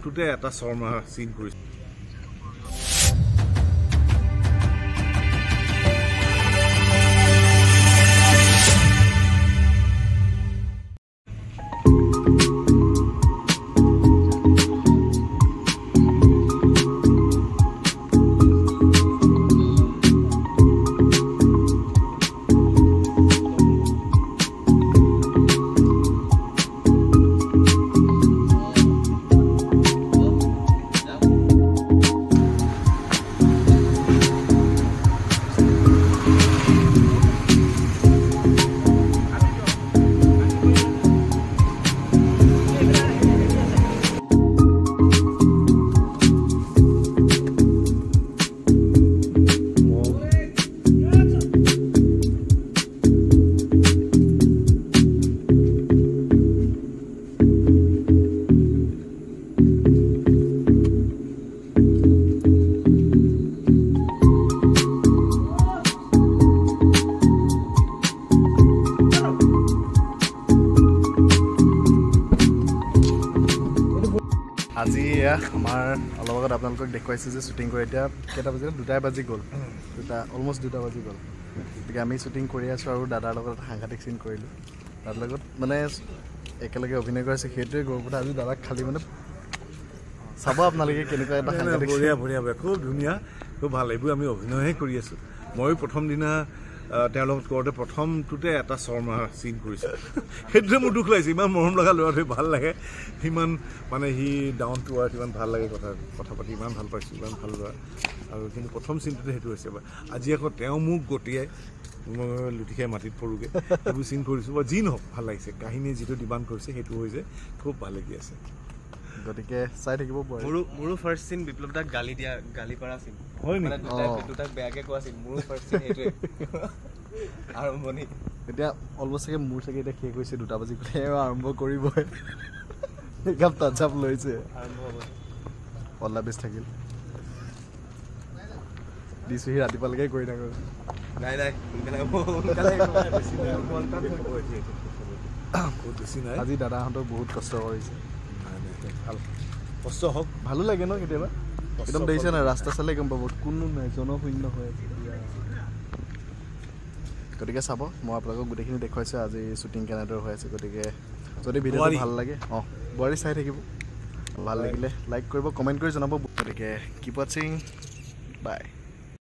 টুটে এটা শৰ্মা চিন কৰিছে আজি আমাৰ অলপ আগত আপোনালোকক দেখুৱাইছোঁ যে শ্বুটিং কৰি এতিয়া কেইটা বাজিল 2টা বাজি গ'ল অলমষ্ট 2টা বাজি গ'ল গতিকে আমি শ্বুটিং কৰি আছোঁ আৰু দাদাৰ লগত এটা সাংঘাতিক চিন কৰিলোঁ তাৰ লগত মানে একেলগে অভিনয় কৰিছে সেইটোৱে গৌৰৱ কথা আজি দাদাক খালি মানে চাব আপোনালোকে কেনেকুৱা এটা সাংঘাতিক বঢ়িয়া বঢ়িয়া খুব ধুনীয়া খুব ভাল এইবোৰ আমি অভিনয়হে কৰি আছোঁ ময়ো প্ৰথম দিনা তেওঁৰ লগত কৰোঁতে প্ৰথমটোতে এটা শৰ্মা চিন কৰিছে সেইটোতে মোৰ দুখ লাগিছে ইমান মৰম লগা ল'ৰাটোৱে ভাল লাগে সিমান মানে সি ডাউন টু আৰ্থ ইমান ভাল লাগে কথা পাতি ইমান ভাল পাইছোঁ ইমান ভাল ল'ৰা আৰু কিন্তু প্ৰথম চিনটোতে সেইটো হৈছে আজি আকৌ তেওঁ মোক গতিয়াই মই লুটি খাই মাটিত পৰোঁগৈ সেইবোৰ চিন কৰিছোঁ বা যি নহওক ভাল লাগিছে কাহিনীয়ে যিটো ডিমাণ্ড কৰিছে সেইটো হৈছে খুব ভাল লাগি আছে গতিকে চাই থাকিব মোৰো ফাৰ্ষ্ট চিন বিপ্লৱ দাক গালি পাৰা চিন হয় মানে দুটাক বেয়াকে কোৱা চিন মোৰো ফাৰ্ষ্ট চিন সেইটোৱে আৰম্ভণি এতিয়া অলমষ্ট চাগে মোৰ চাগে এতিয়া শেষ হৈছে 2টা বাজি গ'লে আৰম্ভ কৰিবই মেকআপ টাচ-আপ লৈছে আৰম্ভ হ'ব অল দ্য বেষ্ট থাকিল দিছোঁ সি ৰাতিপুৱালৈকে কৰি থাকোঁ নাই আজি দাদাহঁতক বহুত কষ্ট কৰিছে ভাল কষ্ট হওক ভালো লাগে ন কেতিয়াবা একদম দেখিছে নাই ৰাস্তা চালে গম পাব কোনো নাই জনশূন্য হৈ আছে গতিকে চাব মই আপোনালোকক গোটেইখিনি দেখুৱাইছোঁ আজি শ্বুটিং কেনেদৰে হৈ আছে গতিকে যদি ভিডিঅ'টো ভাল লাগে বোৱাৰী চাই থাকিব ভাল লাগিলে লাইক কৰিব কমেণ্ট কৰি জনাব গতিকে কিপ ৱাচিং বাই